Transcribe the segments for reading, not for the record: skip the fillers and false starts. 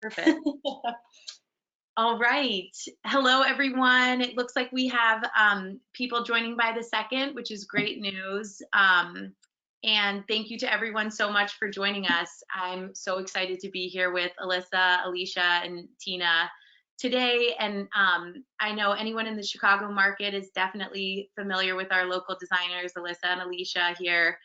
Perfect. All right. Hello, everyone. It looks like we have people joining by the second, which is great news. And thank you to everyone so much for joining us. I'm so excited to be here with Alyssa, Alicia, and Tina today. And I know anyone in the Chicago market is definitely familiar with our local designers, Alyssa and Alicia here.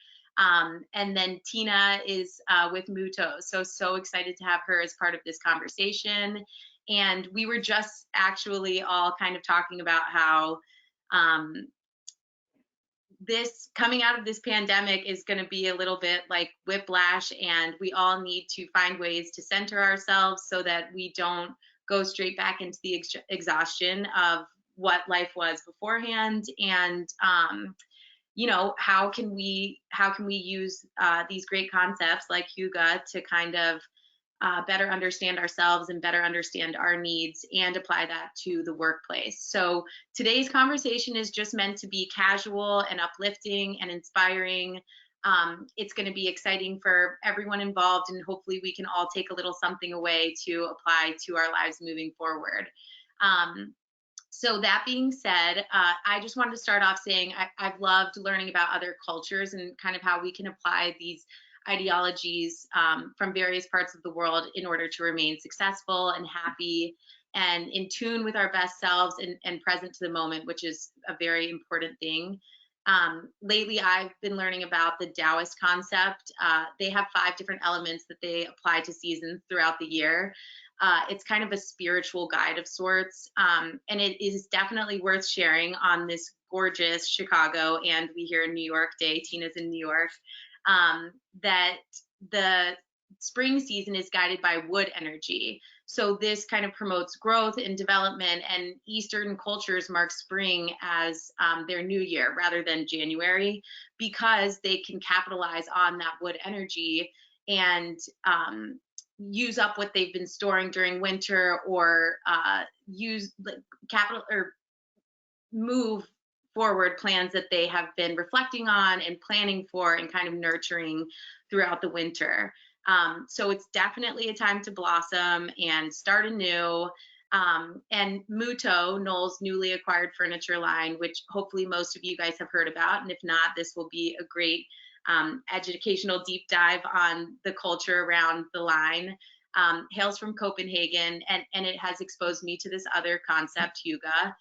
And then Tina is with Muto. So excited to have her as part of this conversation. And we were just actually all kind of talking about how this coming out of this pandemic is going to be a little bit like whiplash, and we all need to find ways to center ourselves so that we don't go straight back into the exhaustion of what life was beforehand. And you know, how can we use these great concepts like Hygge to kind of better understand ourselves and better understand our needs and apply that to the workplace. So today's conversation is just meant to be casual and uplifting and inspiring. It's going to be exciting for everyone involved, and hopefully we can all take a little something away to apply to our lives moving forward. So that being said, I just wanted to start off saying I've loved learning about other cultures and kind of how we can apply these ideologies from various parts of the world in order to remain successful and happy and in tune with our best selves and present to the moment, which is a very important thing. Lately, I've been learning about the Taoist concept. They have 5 different elements that they apply to seasons throughout the year. It's kind of a spiritual guide of sorts, and it is definitely worth sharing on this gorgeous Chicago and we here in New York day. Tina's in New York. That the spring season is guided by wood energy. So this kind of promotes growth and development, and Eastern cultures mark spring as their new year rather than January, because they can capitalize on that wood energy and use up what they've been storing during winter, or use capital or move forward plans that they have been reflecting on and planning for and kind of nurturing throughout the winter. So it's definitely a time to blossom and start anew. And Muto, Knoll's newly acquired furniture line, which hopefully most of you guys have heard about, and if not, this will be a great educational deep dive on the culture around the line. Hails from Copenhagen, and it has exposed me to this other concept, Hygge.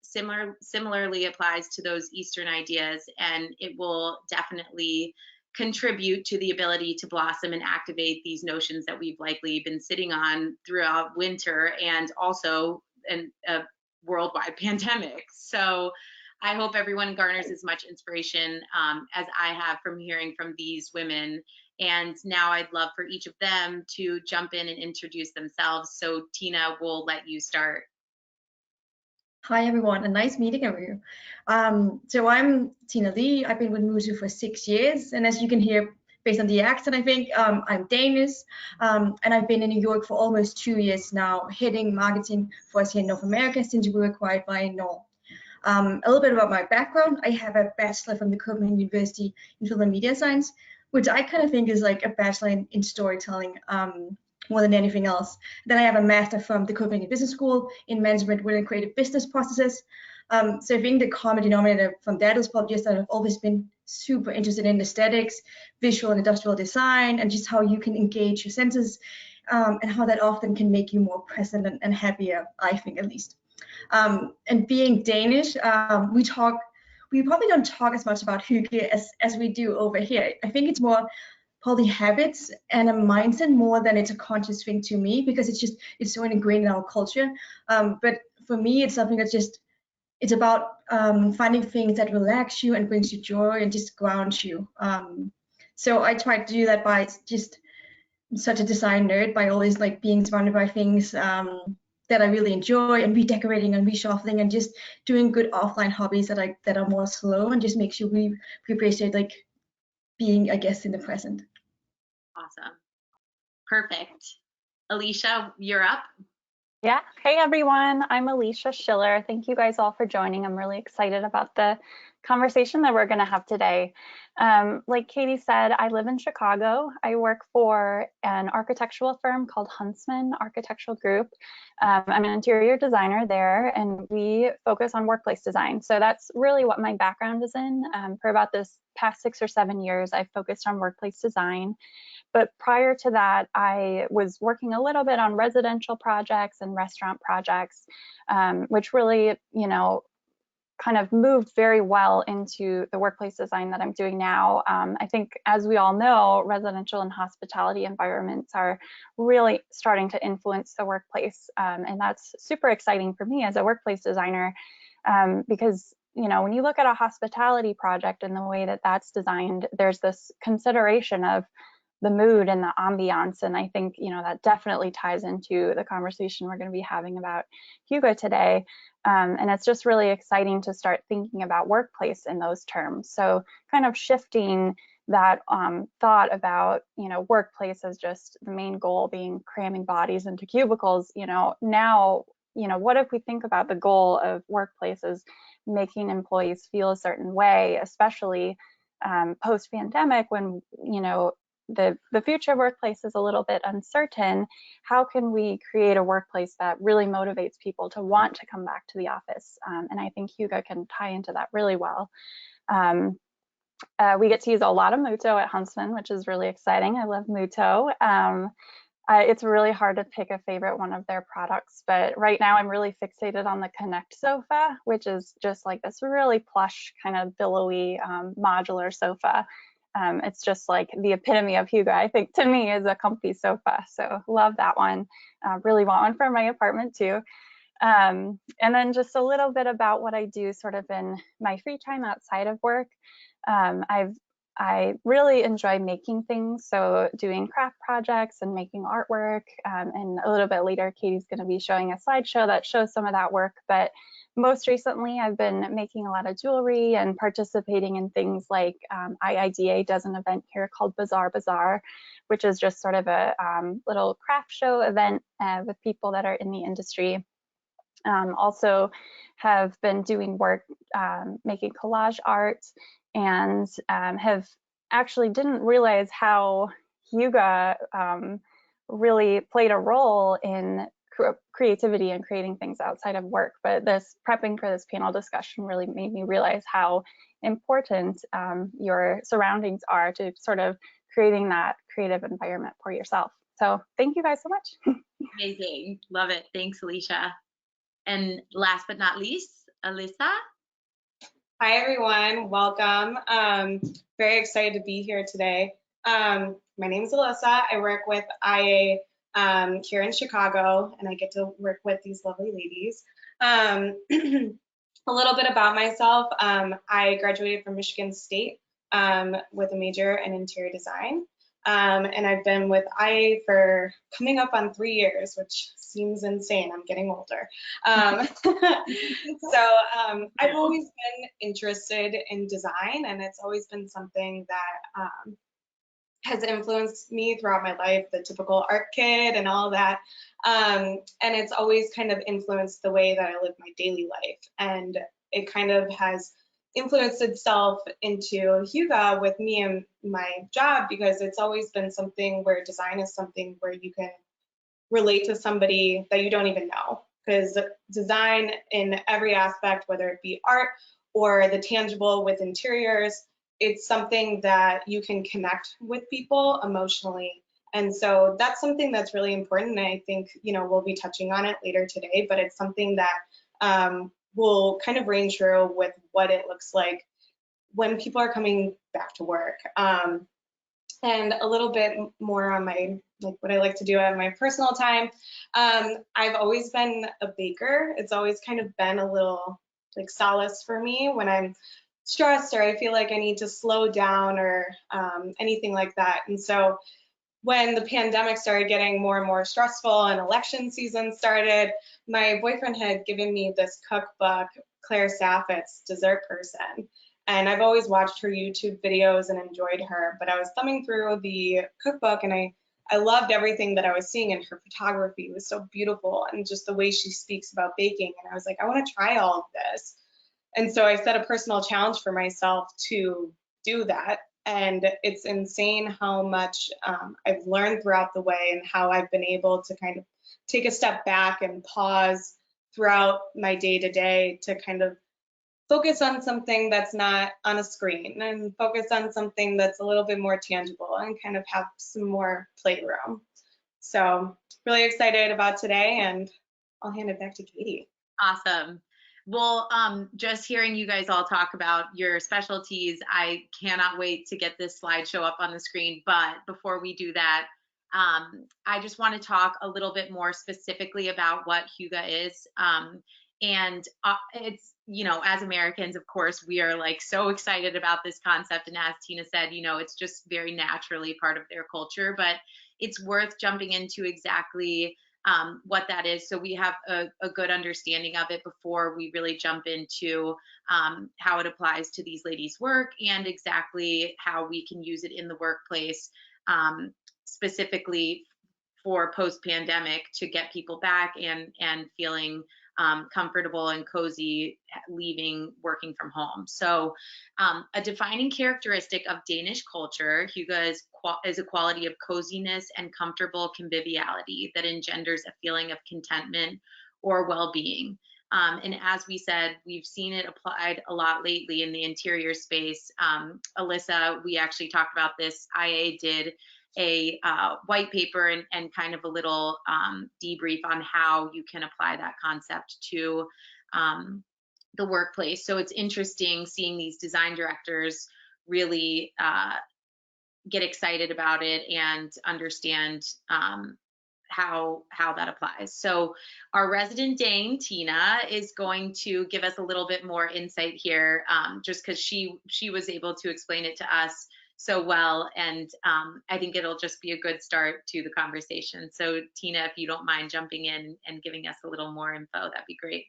Similarly applies to those Eastern ideas, and it will definitely contribute to the ability to blossom and activate these notions that we've likely been sitting on throughout winter and also in a worldwide pandemic. So I hope everyone garners as much inspiration as I have from hearing from these women. And now I'd love for each of them to jump in and introduce themselves. So Tina, we'll let you start. Hi everyone, and nice meeting you. So I'm Tina Lee. I've been with Muto for 6 years, and as you can hear based on the accent, I think I'm Danish, and I've been in New York for almost 2 years now, heading marketing for us here in North America since we were acquired by Knoll. A little bit about my background: I have a bachelor from the Copenhagen University in Film and Media Science, which I kind of think is like a bachelor in storytelling. More than anything else. Then I have a master from the Copenhagen Business School in management within creative business processes. So I think the common denominator from that is probably just that I've always been super interested in aesthetics, visual and industrial design, and just how you can engage your senses, and how that often can make you more present and happier, I think at least. And being Danish, we probably don't talk as much about Hygge as we do over here. I think it's more probably habits and a mindset more than it's a conscious thing to me, because it's so ingrained in our culture. But for me, it's something that's it's about finding things that relax you and brings you joy and just grounds you. So I try to do that by just such a design nerd, by always like being surrounded by things that I really enjoy, and redecorating and reshuffling and just doing good offline hobbies that are more slow and just makes you appreciate like being, I guess, in the present. Awesome. Perfect. Alicia, you're up. Yeah. Hey, everyone. I'm Alicia Schiller. Thank you guys all for joining. I'm really excited about the conversation that we're going to have today. Like Katie said, I live in Chicago. I work for an architectural firm called Huntsman Architectural Group. I'm an interior designer there, and we focus on workplace design. So that's really what my background is in. For about this past 6 or 7 years, I've focused on workplace design. But prior to that, I was working a little bit on residential projects and restaurant projects, which really, kind of moved very well into the workplace design that I'm doing now. I think, as we all know, residential and hospitality environments are really starting to influence the workplace. And that's super exciting for me as a workplace designer, because when you look at a hospitality project and the way that that's designed, there's this consideration of the mood and the ambiance. And I think, that definitely ties into the conversation we're going to be having about Hygge today. And it's just really exciting to start thinking about workplace in those terms. So kind of shifting that thought about, workplace as just the main goal being cramming bodies into cubicles, now, what if we think about the goal of workplace as making employees feel a certain way, especially post-pandemic when, the future workplace is a little bit uncertain. How can we create a workplace that really motivates people to want to come back to the office? And I think Hygge can tie into that really well. We get to use a lot of Muto at Huntsman, which is really exciting. I love Muto. It's really hard to pick a favorite one of their products, but right now I'm really fixated on the Connect sofa, which is just like this really plush, kind of billowy modular sofa. It's just like the epitome of Hygge, I think, to me, is a comfy sofa. So love that one. Really want one for my apartment too. And then just a little bit about what I do sort of in my free time outside of work. I really enjoy making things, so doing craft projects and making artwork. And a little bit later, Katie's going to be showing a slideshow that shows some of that work. But most recently, I've been making a lot of jewelry and participating in things like IIDA does an event here called Bazaar, which is just sort of a little craft show event with people that are in the industry. Also have been doing work making collage art, and have actually didn't realize how Hygge really played a role in creativity and creating things outside of work. But this prepping for this panel discussion really made me realize how important your surroundings are to sort of creating that creative environment for yourself. So thank you guys so much. Amazing. Love it. Thanks, Alicia. And last but not least, Alyssa. Hi, everyone. Welcome. Very excited to be here today. My name is Alyssa. I work with IA here in Chicago, and I get to work with these lovely ladies. A little bit about myself. I graduated from Michigan State with a major in interior design. And I've been with IA for coming up on 3 years, which seems insane. I'm getting older. I've always been interested in design, and it's always been something that has influenced me throughout my life, the typical art kid and all that. And it's always kind of influenced the way that I live my daily life. And it kind of has influenced itself into Hygge with me and my job, because it's always been something where design is something where you can relate to somebody that you don't even know, because design in every aspect, whether it be art or the tangible with interiors, it's something that you can connect with people emotionally. And so that's something that's really important. And I think, we'll be touching on it later today, but it's something that will kind of reign true with what it looks like when people are coming back to work. And a little bit more on what I like to do at my personal time. I've always been a baker. It's always kind of been a little solace for me when I'm stressed or I feel like I need to slow down or anything like that. And so when the pandemic started getting more and more stressful and election season started, my boyfriend had given me this cookbook, Claire Saffit's Dessert Person. And I've always watched her YouTube videos and enjoyed her, but I was thumbing through the cookbook and I loved everything that I was seeing, and her photography was so beautiful and just the way she speaks about baking. And I was like, I want to try all of this. And so I set a personal challenge for myself to do that. And it's insane how much I've learned throughout the way, and how I've been able to kind of take a step back and pause throughout my day-to-day to kind of focus on something that's not on a screen, and focus on something that's a little bit more tangible, and kind of have some more playroom. So really excited about today, and I'll hand it back to Katie. Awesome. Well, just hearing you guys all talk about your specialties, I cannot wait to get this slideshow up on the screen. But before we do that, I just want to talk a little bit more specifically about what Hygge is. And it's, you know, as Americans, of course, we are like so excited about this concept. And as Tina said, you know, it's just very naturally part of their culture, but it's worth jumping into exactly what that is, so we have a good understanding of it before we really jump into how it applies to these ladies' work, and exactly how we can use it in the workplace, specifically for post-pandemic, to get people back and feeling comfortable and cozy leaving working from home. So a defining characteristic of Danish culture, Hygge, is a quality of coziness and comfortable conviviality that engenders a feeling of contentment or well-being. And as we said, we've seen it applied a lot lately in the interior space. Alyssa, we actually talked about this. IA did a white paper and kind of a little debrief on how you can apply that concept to the workplace. So it's interesting seeing these design directors really get excited about it and understand how that applies. So our resident Dane, Tina, is going to give us a little bit more insight here, just because she was able to explain it to us so well, and I think it'll just be a good start to the conversation. So Tina, if you don't mind jumping in and giving us a little more info, that'd be great.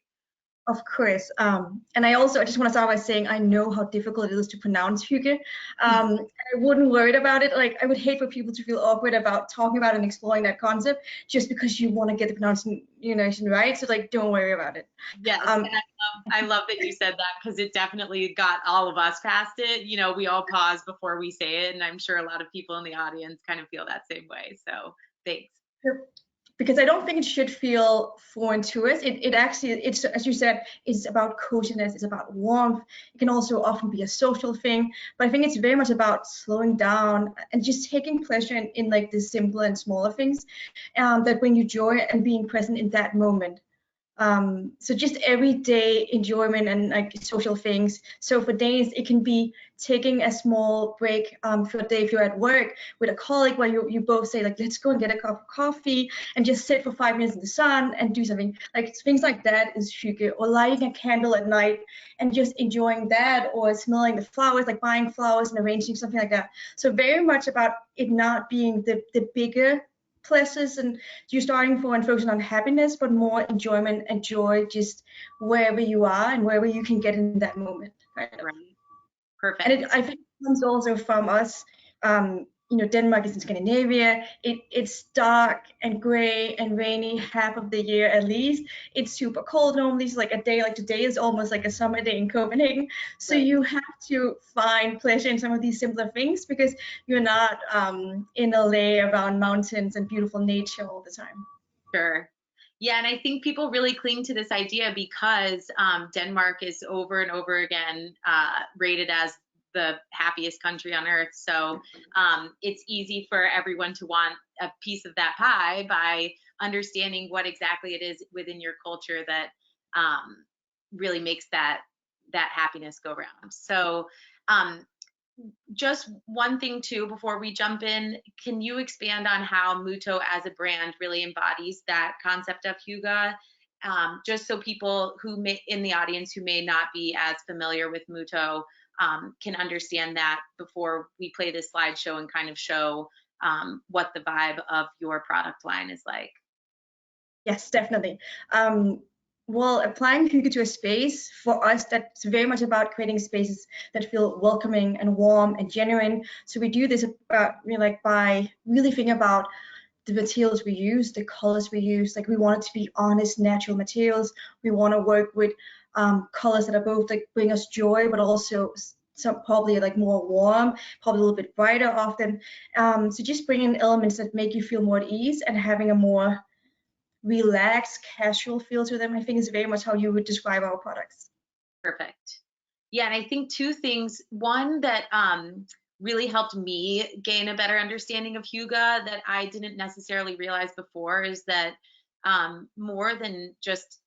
Of course. And I just want to start by saying I know how difficult it is to pronounce Hygge. I wouldn't worry about it. Like, I would hate for people to feel awkward about talking about and exploring that concept just because you want to get the pronunciation right. So like, don't worry about it. Yes, and I love that you said that, because it definitely got all of us past it. You know, we all pause before we say it, and I'm sure a lot of people in the audience kind of feel that same way. So thanks. Because I don't think it should feel foreign to us. It actually, it's, as you said, it's about coziness, it's about warmth. It can also often be a social thing, but I think it's very much about slowing down and just taking pleasure in like the simpler and smaller things that bring you joy, and being present in that moment. So just everyday enjoyment and like social things. So for Danes, it can be taking a small break for a day if you're at work with a colleague, where you both say like, let's go and get a cup of coffee and just sit for 5 minutes in the sun and do something. Like things like that is Hygge. Or lighting a candle at night and just enjoying that, or smelling the flowers, like buying flowers and arranging something like that. So very much about it not being the bigger places and you're starting for and focusing on happiness, but more enjoyment and joy just wherever you are and wherever you can get in that moment. Right. Perfect. And I think it comes also from us. Denmark is in Scandinavia. It's dark and gray and rainy half of the year at least. It's super cold normally. So like a day like today is almost like a summer day in Copenhagen. So right. You have to find pleasure in some of these simpler things, because you're not in LA around mountains and beautiful nature all the time. Sure. Yeah, and I think people really cling to this idea because Denmark is over and over again rated as the happiest country on earth. So it's easy for everyone to want a piece of that pie by understanding what exactly it is within your culture that really makes that happiness go round. So just one thing too, before we jump in, can you expand on how Muuto as a brand really embodies that concept of Hygge? Just so people who in the audience who may not be as familiar with Muuto can understand that before we play this slideshow and kind of show what the vibe of your product line is like. Yes, definitely. Well, applying Hygge to a space, for us, that's very much about creating spaces that feel welcoming and warm and genuine. So we do this by really thinking about the materials we use, the colors we use. Like, we want it to be honest, natural materials. We want to work with colors that are both like bring us joy, but also some probably like more warm, probably a little bit brighter often. So just bringing elements that make you feel more at ease and having a more relaxed, casual feel to them, I think is very much how you would describe our products. Perfect. Yeah, and I think two things. One that really helped me gain a better understanding of Hygge that I didn't necessarily realize before is that more than just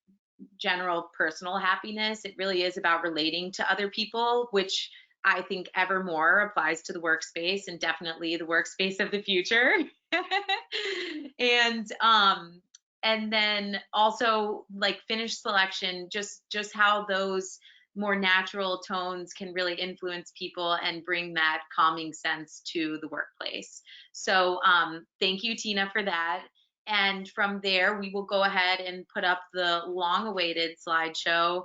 general personal happiness, it really is about relating to other people, which I think ever more applies to the workspace and definitely the workspace of the future. and and then also like finish selection, just how those more natural tones can really influence people and bring that calming sense to the workplace. So thank you, Tina, for that. And from there, we will go ahead and put up the long-awaited slideshow,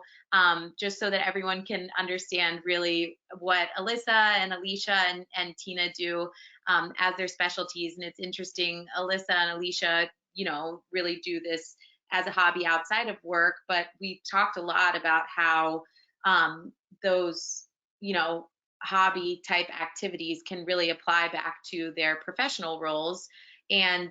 just so that everyone can understand really what Alyssa and Alicia and Tina do as their specialties. And it's interesting, Alyssa and Alicia, you know, really do this as a hobby outside of work, but we talked a lot about how those, you know, hobby type activities can really apply back to their professional roles. And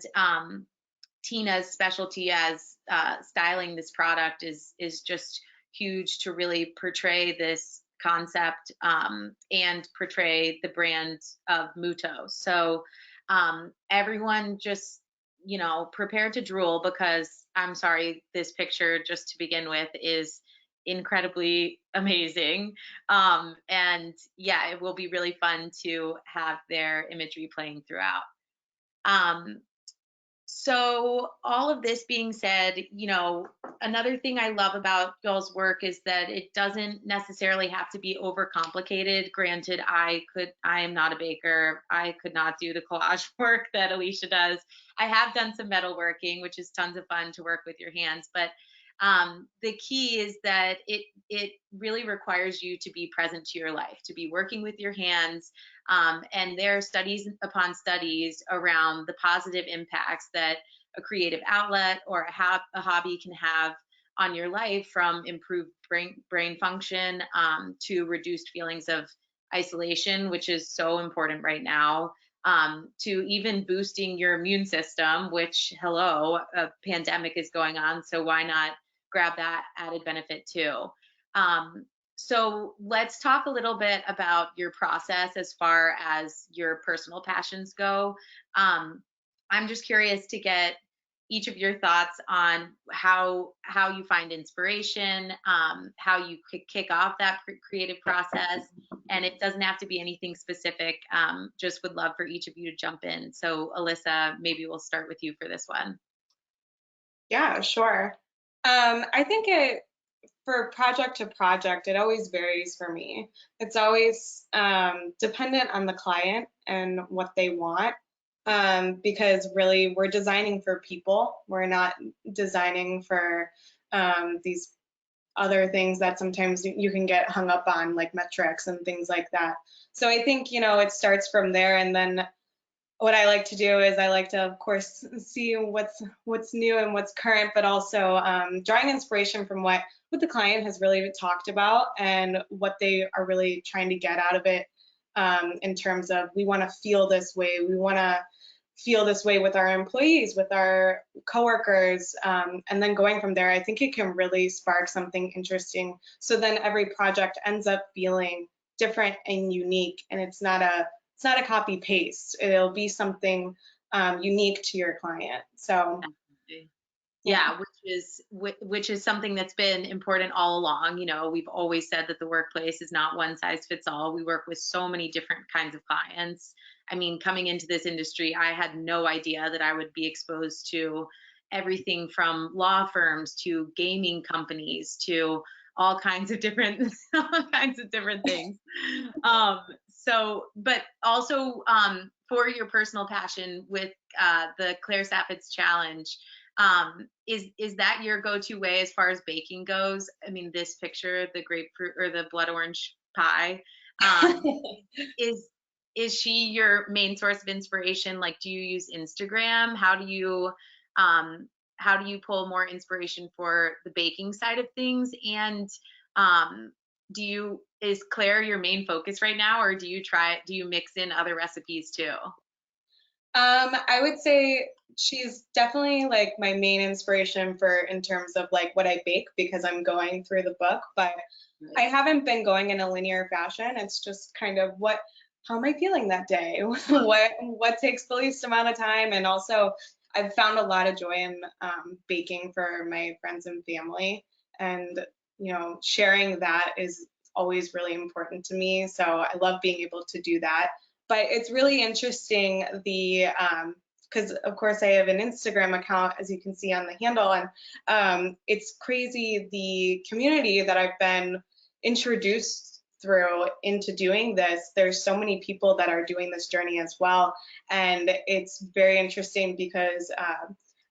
Tina's specialty as styling this product is just huge to really portray this concept and portray the brand of Muto. So everyone just, you know, prepare to drool, because I'm sorry, this picture just to begin with is incredibly amazing. And yeah, it will be really fun to have their imagery playing throughout. So all of this being said, you know, another thing I love about y'all's work is that it doesn't necessarily have to be overcomplicated. Granted, I am not a baker. I could not do the collage work that Alicia does. I have done some metalworking, which is tons of fun to work with your hands, but the key is that it really requires you to be present to your life, to be working with your hands. And there are studies upon studies around the positive impacts that a creative outlet or a hobby can have on your life, from improved brain function to reduced feelings of isolation, which is so important right now, to even boosting your immune system, which, hello, a pandemic is going on, so why not grab that added benefit too. So let's talk a little bit about your process as far as your personal passions go. I'm just curious to get each of your thoughts on how you find inspiration, how you kick off that creative process, and it doesn't have to be anything specific. Just would love for each of you to jump in. So Alyssa, maybe we'll start with you for this one. Yeah, sure. I think for project to project, it always varies for me. It's always dependent on the client and what they want, because really we're designing for people. We're not designing for these other things that sometimes you can get hung up on, like metrics and things like that. So I think, you know, it starts from there, and then what I like to do is I like to, of course, see what's new and what's current, but also drawing inspiration from what the client has really talked about and what they are really trying to get out of it, in terms of, we want to feel this way. We want to feel this way with our employees, with our coworkers, and then going from there, I think it can really spark something interesting. So then every project ends up feeling different and unique, and it's not a copy paste. It'll be something unique to your client. So yeah, which is something that's been important all along. You know, we've always said that the workplace is not one size fits all. We work with so many different kinds of clients. I mean, coming into this industry, I had no idea that I would be exposed to everything from law firms to gaming companies to all kinds of different things. So, but also for your personal passion with the Claire Saffitz Challenge, is that your go-to way as far as baking goes? I mean, this picture, the grapefruit or the blood orange pie, is she your main source of inspiration? Like, do you use Instagram? How do you pull more inspiration for the baking side of things? And Is Claire your main focus right now, or do you mix in other recipes too? I would say she's definitely like my main inspiration for in terms of like what I bake because I'm going through the book, but I haven't been going in a linear fashion. It's just kind of how am I feeling that day? What takes the least amount of time? And also I've found a lot of joy in baking for my friends and family, and sharing that is always really important to me. So I love being able to do that. But it's really interesting because of course I have an Instagram account, as you can see on the handle, and it's crazy the community that I've been introduced through into doing this. There's so many people that are doing this journey as well, and it's very interesting because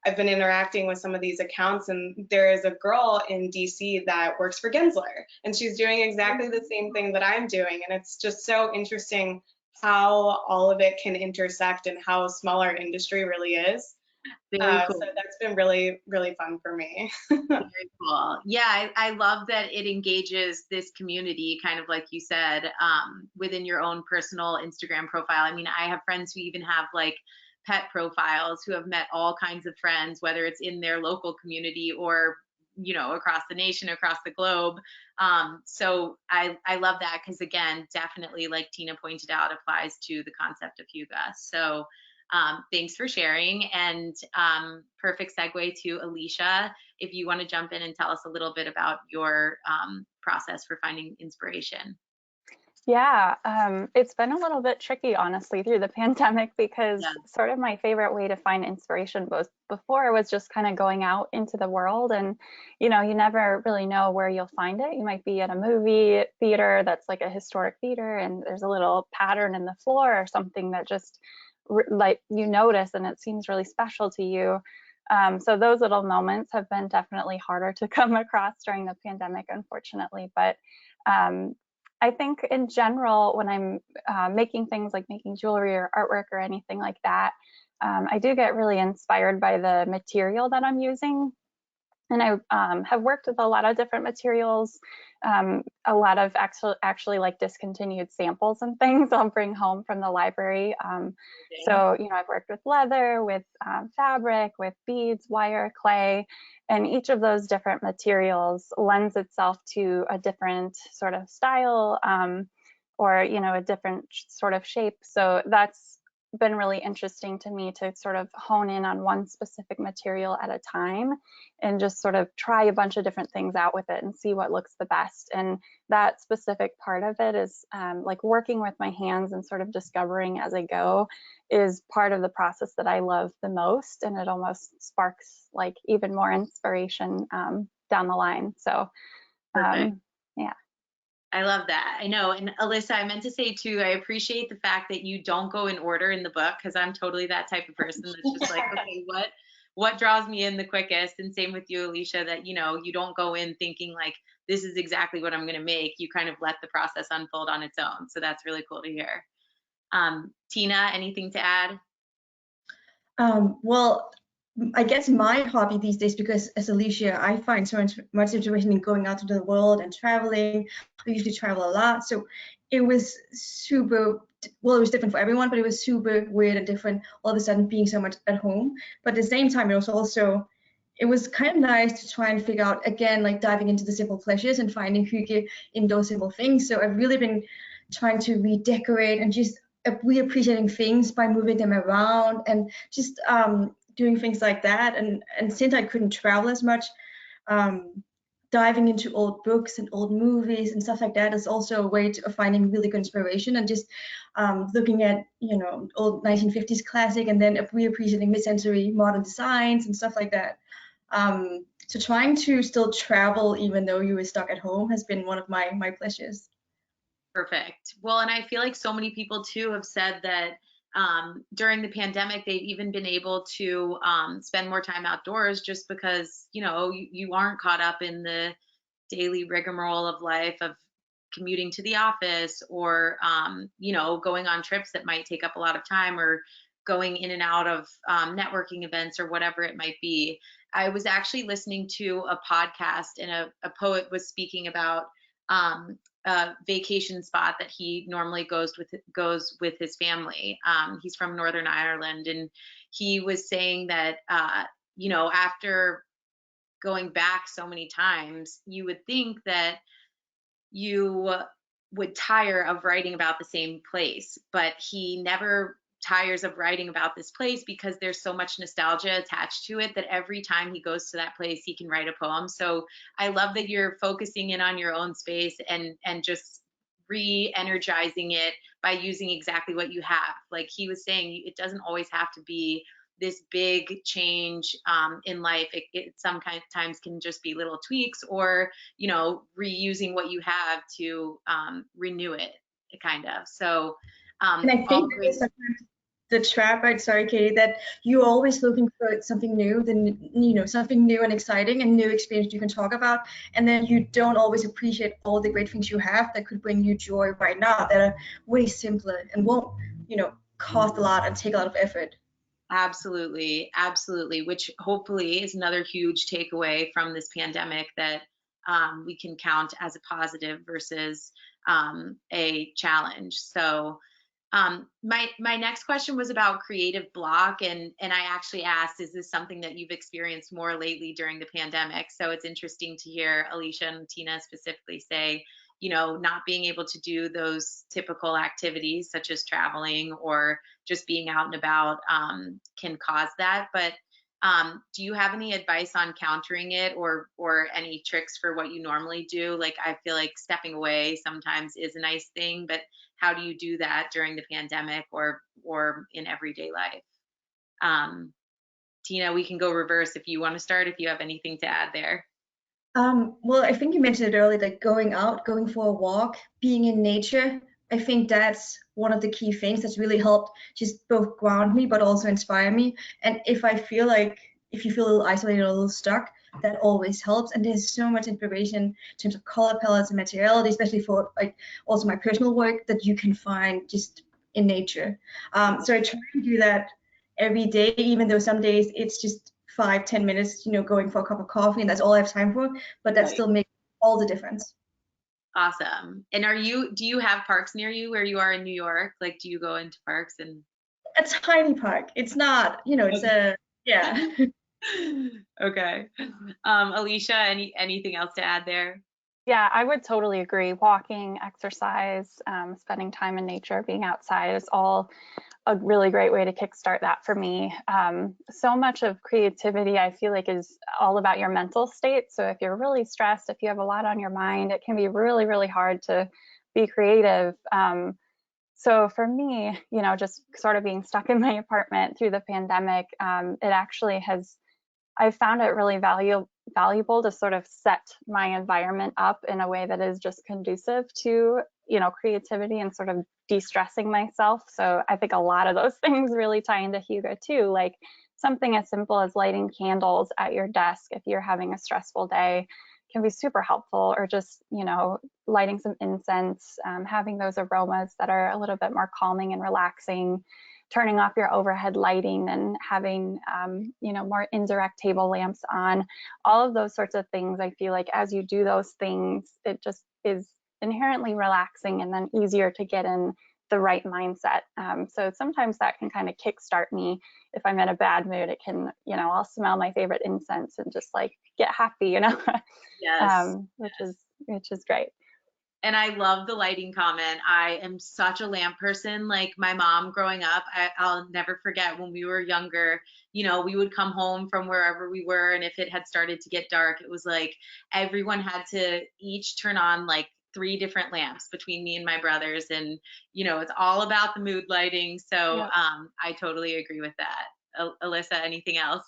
I've been interacting with some of these accounts, and there is a girl in DC that works for Gensler, and she's doing exactly the same thing that I'm doing, and it's just so interesting how all of it can intersect and how small our industry really is. Very cool. So that's been really, really fun for me. Very cool. Yeah, I love that it engages this community, kind of like you said, within your own personal Instagram profile. I mean, I have friends who even have like pet profiles, who have met all kinds of friends, whether it's in their local community or across the nation, across the globe. So I love that because, again, definitely, like Tina pointed out, applies to the concept of Hygge. So thanks for sharing, and perfect segue to Alicia. If you want to jump in and tell us a little bit about your process for finding inspiration. Yeah, it's been a little bit tricky, honestly, through the pandemic because Yeah. sort of my favorite way to find inspiration before was just kind of going out into the world, and you never really know where you'll find it. You might be at a movie theater that's like a historic theater, and there's a little pattern in the floor or something that just like you notice, and it seems really special to you. So those little moments have been definitely harder to come across during the pandemic, unfortunately, but I think in general, when I'm making things like making jewelry or artwork or anything like that, I do get really inspired by the material that I'm using. And I have worked with a lot of different materials, a lot of actually like discontinued samples and things I'll bring home from the library. So, I've worked with leather, with fabric, with beads, wire, clay, and each of those different materials lends itself to a different sort of style or, a different sort of shape. So that's been really interesting to me to sort of hone in on one specific material at a time and just sort of try a bunch of different things out with it and see what looks the best. And that specific part of it is like working with my hands and sort of discovering as I go is part of the process that I love the most. And it almost sparks like even more inspiration down the line. So yeah. I love that. I know. And Alyssa, I meant to say too, I appreciate the fact that you don't go in order in the book, because I'm totally that type of person that's just like, okay, what draws me in the quickest? And same with you, Alicia, that you don't go in thinking like this is exactly what I'm going to make. You kind of let the process unfold on its own. So that's really cool to hear. Tina, anything to add? Well, I guess my hobby these days, because as Alicia, I find so much inspiration in going out to the world and traveling. I usually travel a lot, so it was super, well, it was different for everyone, but it was super weird and different all of a sudden being so much at home. But at the same time, it was kind of nice to try and figure out, again, like diving into the simple pleasures and finding Hygge in those simple things. So I've really been trying to redecorate and just reappreciating things by moving them around and just doing things like that. And since I couldn't travel as much, diving into old books and old movies and stuff like that is also a way of finding really good inspiration, and just looking at old 1950s classic and then reappreciating mid-century modern designs and stuff like that. So trying to still travel even though you were stuck at home has been one of my pleasures. Perfect. Well, and I feel like so many people too have said that during the pandemic, they've even been able to spend more time outdoors just because, you aren't caught up in the daily rigmarole of life of commuting to the office or, going on trips that might take up a lot of time, or going in and out of networking events or whatever it might be. I was actually listening to a podcast, and a poet was speaking about a vacation spot that he normally goes with his family. He's from Northern Ireland, and he was saying that after going back so many times, you would think that you would tire of writing about the same place, but he never tires of writing about this place because there's so much nostalgia attached to it that every time he goes to that place, he can write a poem. So I love that you're focusing in on your own space and just re-energizing it by using exactly what you have. Like he was saying, it doesn't always have to be this big change in life. It sometimes can just be little tweaks, or reusing what you have to renew it, kind of. So And I think that is sometimes the trap, right? Sorry, Katie, that you're always looking for something new, something new and exciting and new experience you can talk about, and then you don't always appreciate all the great things you have that could bring you joy right now, that are way simpler and won't, cost a lot and take a lot of effort. Absolutely, absolutely, which hopefully is another huge takeaway from this pandemic, that we can count as a positive versus a challenge. So my next question was about creative block, and I actually asked, is this something that you've experienced more lately during the pandemic? So it's interesting to hear Alicia and Tina specifically say, not being able to do those typical activities such as traveling or just being out and about can cause that. But do you have any advice on countering it, or any tricks for what you normally do? Like, I feel like stepping away sometimes is a nice thing, but how do you do that during the pandemic or in everyday life? Tina, we can go reverse if you want to start, if you have anything to add there. Well, I think you mentioned it earlier, like going out, going for a walk, being in nature. I think that's one of the key things that's really helped just both ground me, but also inspire me. And if you feel a little isolated or a little stuck, that always helps. And there's so much inspiration in terms of color palettes and materiality, especially for like also my personal work, that you can find just in nature. So I try and do that every day, even though some days it's just 5-10 minutes, going for a cup of coffee, and that's all I have time for, but that still makes all the difference. Awesome. And do you have parks near you where you are in New York? Like, do you go into parks? And a tiny park. It's not, it's yeah. Okay. Alicia, anything else to add there? Yeah, I would totally agree. Walking, exercise, spending time in nature, being outside is all a really great way to kickstart that for me. So much of creativity, I feel like, is all about your mental state. So if you're really stressed, if you have a lot on your mind, it can be really, really hard to be creative. So for me, just sort of being stuck in my apartment through the pandemic, it actually I found it really valuable to sort of set my environment up in a way that is just conducive to, creativity and sort of de-stressing myself. So I think a lot of those things really tie into Hygge too, like something as simple as lighting candles at your desk if you're having a stressful day can be super helpful, or just, lighting some incense, having those aromas that are a little bit more calming and relaxing, turning off your overhead lighting and having, more indirect table lamps on. All of those sorts of things, I feel like as you do those things, it just is inherently relaxing and then easier to get in the right mindset. So sometimes that can kind of kickstart me. If I'm in a bad mood, it can, I'll smell my favorite incense and just like get happy, Yes. which is great. And I love the lighting comment. I am such a lamp person. Like my mom growing up, I'll never forget when we were younger, we would come home from wherever we were, and if it had started to get dark, it was like everyone had to each turn on like 3 different lamps between me and my brothers, and it's all about the mood lighting. So Yep. I totally agree with that. Alyssa, anything else?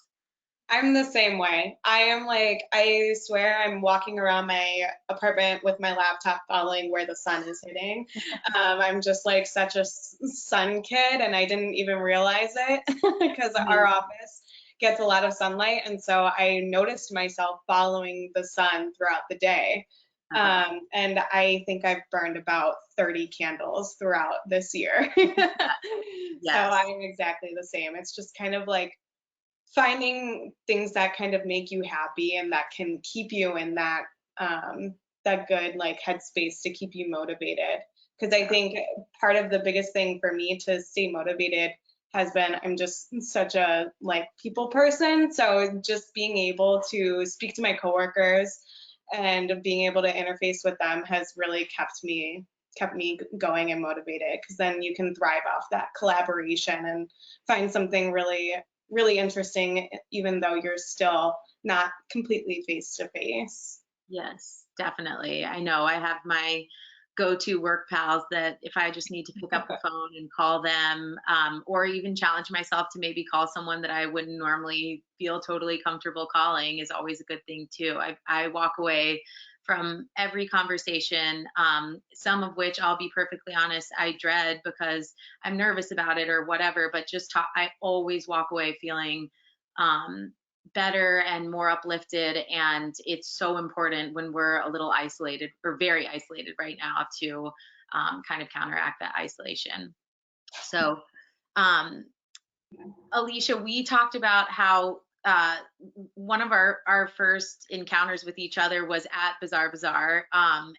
I'm the same way. I swear I'm walking around my apartment with my laptop following where the sun is hitting. I'm just like such a sun kid, and I didn't even realize it because our office gets a lot of sunlight. And so I noticed myself following the sun throughout the day. And I think I've burned about 30 candles throughout this year. Yes. So I'm exactly the same. It's just kind of like finding things that kind of make you happy and that can keep you in that that good like headspace to keep you motivated. Because I think part of the biggest thing for me to stay motivated has been I'm just such a like people person. So just being able to speak to my coworkers and being able to interface with them has really kept me going and motivated, because then you can thrive off that collaboration and find something really interesting, even though you're still not completely face to face. Yes, definitely. I know I have my go-to work pals that if I just need to pick up the phone and call them, or even challenge myself to maybe call someone that I wouldn't normally feel totally comfortable calling, is always a good thing too. I walk away from every conversation, some of which, I'll be perfectly honest, I dread because I'm nervous about it or whatever, but just talk, I always walk away feeling better and more uplifted. And it's so important when we're a little isolated or very isolated right now to kind of counteract that isolation. So, Alicia, we talked about how one of our first encounters with each other was at Bazaar Bazaar,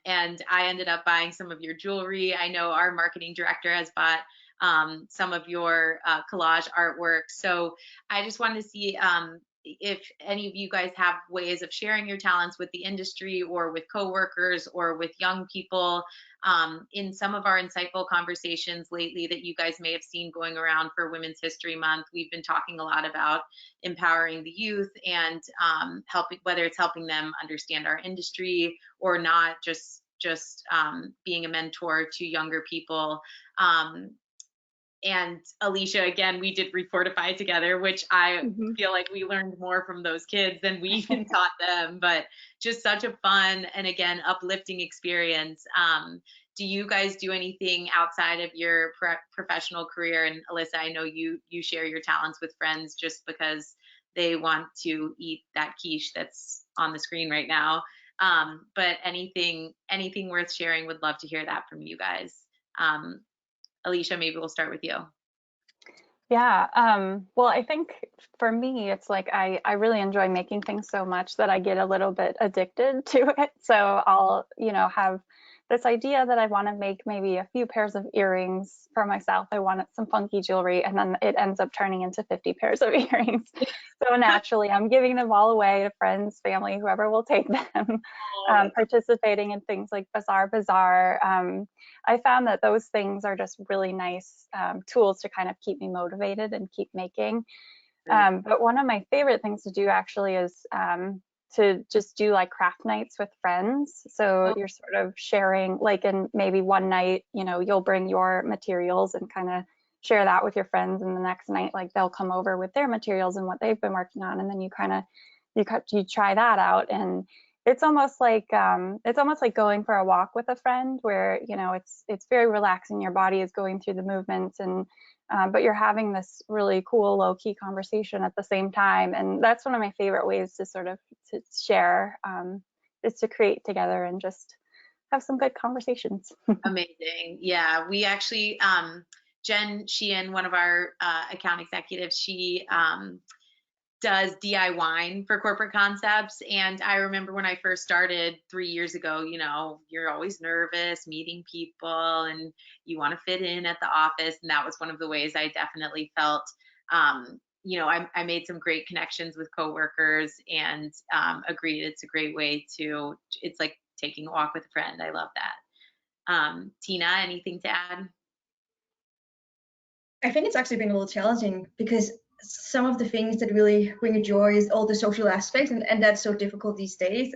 and I ended up buying some of your jewelry. I know our marketing director has bought some of your collage artwork. So I just wanted to see if any of you guys have ways of sharing your talents with the industry or with coworkers or with young people. In some of our insightful conversations lately that you guys may have seen going around for Women's History Month, we've been talking a lot about empowering the youth and helping, whether it's helping them understand our industry or not, just being a mentor to younger people. And Alicia, again, we did Refortify together, which I feel like we learned more from those kids than we even taught them, but just such a fun and, again, uplifting experience. Do you guys do anything outside of your professional career? And Alyssa, I know you share your talents with friends just because they want to eat that quiche that's on the screen right now. But anything worth sharing, would love to hear that from you guys. Alicia, maybe we'll start with you. Yeah, well, I think for me, it's like I really enjoy making things so much that I get a little bit addicted to it. So I'll, have this idea that I want to make maybe a few pairs of earrings for myself. I wanted some funky jewelry, and then it ends up turning into 50 pairs of earrings. So naturally, I'm giving them all away to friends, family, whoever will take them, participating in things like Bazaar Bazaar. I found that those things are just really nice tools to kind of keep me motivated and keep making. But one of my favorite things to do actually is to just do like craft nights with friends. So you're sort of sharing, like, in maybe one night, you'll bring your materials and kind of share that with your friends, and the next night, like, they'll come over with their materials and what they've been working on, and then you try that out. And it's almost like going for a walk with a friend, where it's very relaxing. Your body is going through the movements, and but you're having this really cool low-key conversation at the same time. And that's one of my favorite ways to sort of to share, is to create together and just have some good conversations. Amazing. Yeah, we actually, Jen Sheehan, one of our account executives, she does DIY wine for corporate concepts. And I remember when I first started 3 years ago, you're always nervous meeting people and you want to fit in at the office. And that was one of the ways I definitely felt, I made some great connections with coworkers and agreed it's a great way it's like taking a walk with a friend. I love that. Tina, anything to add? I think it's actually been a little challenging because some of the things that really bring you joy is all the social aspects, and that's so difficult these days.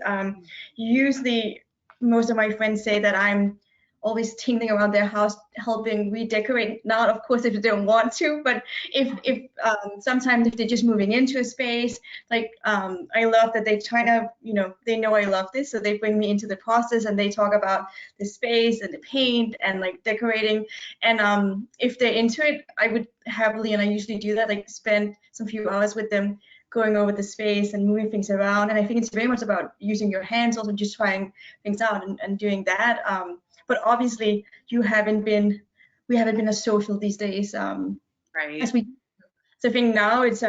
Usually, most of my friends say that I'm always tingling around their house, helping redecorate. Not, of course, if they don't want to, but if sometimes if they're just moving into a space, like I love that they try to, they know I love this, so they bring me into the process and they talk about the space and the paint and like decorating. And if they're into it, I would happily, and I usually do that, like spend some few hours with them going over the space and moving things around. And I think it's very much about using your hands, also just trying things out and doing that. But obviously, we haven't been as social these days Right. as we. So I think now it's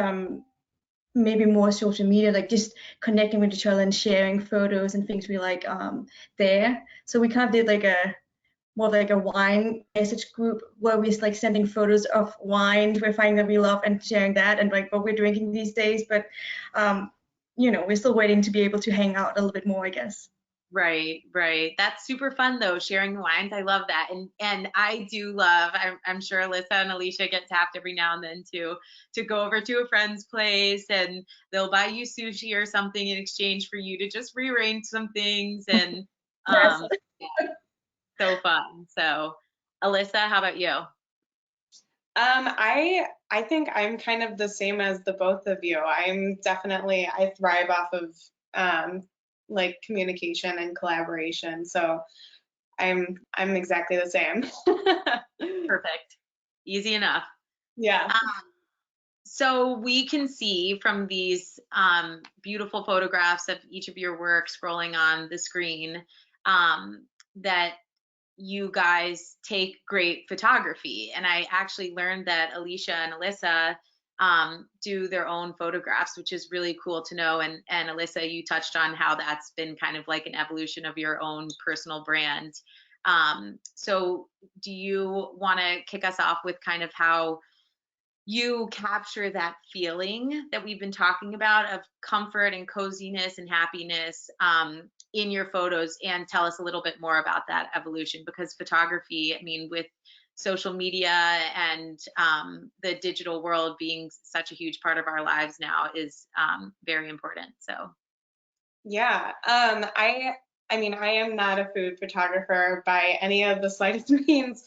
maybe more social media, like just connecting with each other and sharing photos and things we like there. So we kind of did like a more like a wine message group where we're like sending photos of wine we're finding that we love and sharing that and like what we're drinking these days. But we're still waiting to be able to hang out a little bit more, I guess. Right, right. That's super fun though, sharing the wines. I love that. And I do love, I'm sure Alyssa and Alicia get tapped every now and then to go over to a friend's place and they'll buy you sushi or something in exchange for you to just rearrange some things and Yes. yeah, so fun. So Alyssa, how about you? I think I'm kind of the same as the both of you. I thrive off of like communication and collaboration. So I'm exactly the same. Perfect. Easy enough. Yeah. So we can see from these beautiful photographs of each of your work scrolling on the screen that you guys take great photography. And I actually learned that Alicia and Alyssa do their own photographs, which is really cool to know. And Alyssa, you touched on how that's been kind of like an evolution of your own personal brand. So do you want to kick us off with kind of how you capture that feeling that we've been talking about of comfort and coziness and happiness in your photos, and tell us a little bit more about that evolution? Because photography, I mean, with social media and the digital world being such a huge part of our lives now, is very important. So Yeah. I mean, I am not a food photographer by any of the slightest means.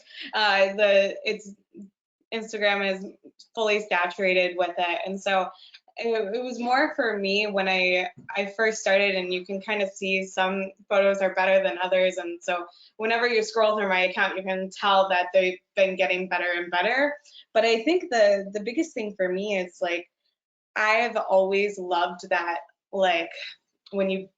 Instagram is fully saturated with it. And so it was more for me when I first started, and you can kind of see some photos are better than others. And so whenever you scroll through my account, you can tell that they've been getting better and better. But I think the biggest thing for me is like, I've always loved that, like, when you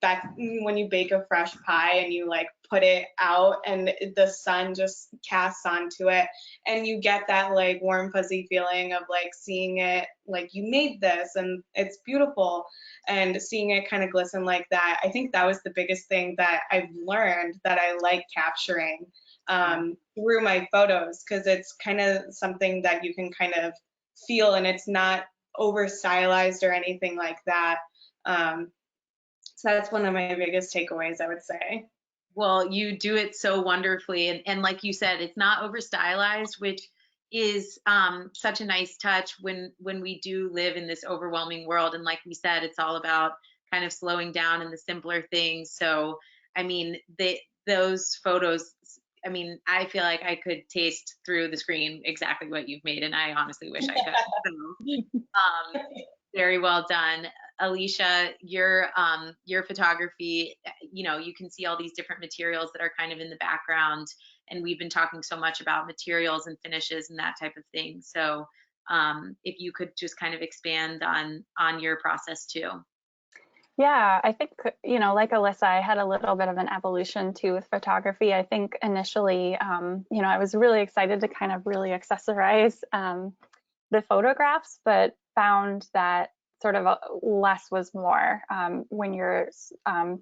bake a fresh pie and you like put it out and the sun just casts onto it and you get that like warm fuzzy feeling of like seeing it, like you made this and it's beautiful, and seeing it kind of glisten like that. I think that was the biggest thing that I've learned that I like capturing through my photos, because it's kind of something that you can kind of feel and it's not over stylized or anything like that. So that's one of my biggest takeaways, I would say. well, you do it so wonderfully, and like you said, it's not over stylized, which is such a nice touch when we do live in this overwhelming world. And like we said, it's all about kind of slowing down and the simpler things. So I mean, those photos, I mean, I feel like I could taste through the screen exactly what you've made, and I honestly wish I could. So, very well done. Alicia, your photography, you can see all these different materials that are kind of in the background, and we've been talking so much about materials and finishes and that type of thing. So if you could just kind of expand on your process too. Yeah, I think, like Alyssa, I had a little bit of an evolution too with photography. I think initially, I was really excited to kind of really accessorize the photographs, but found that sort of less was more. When you're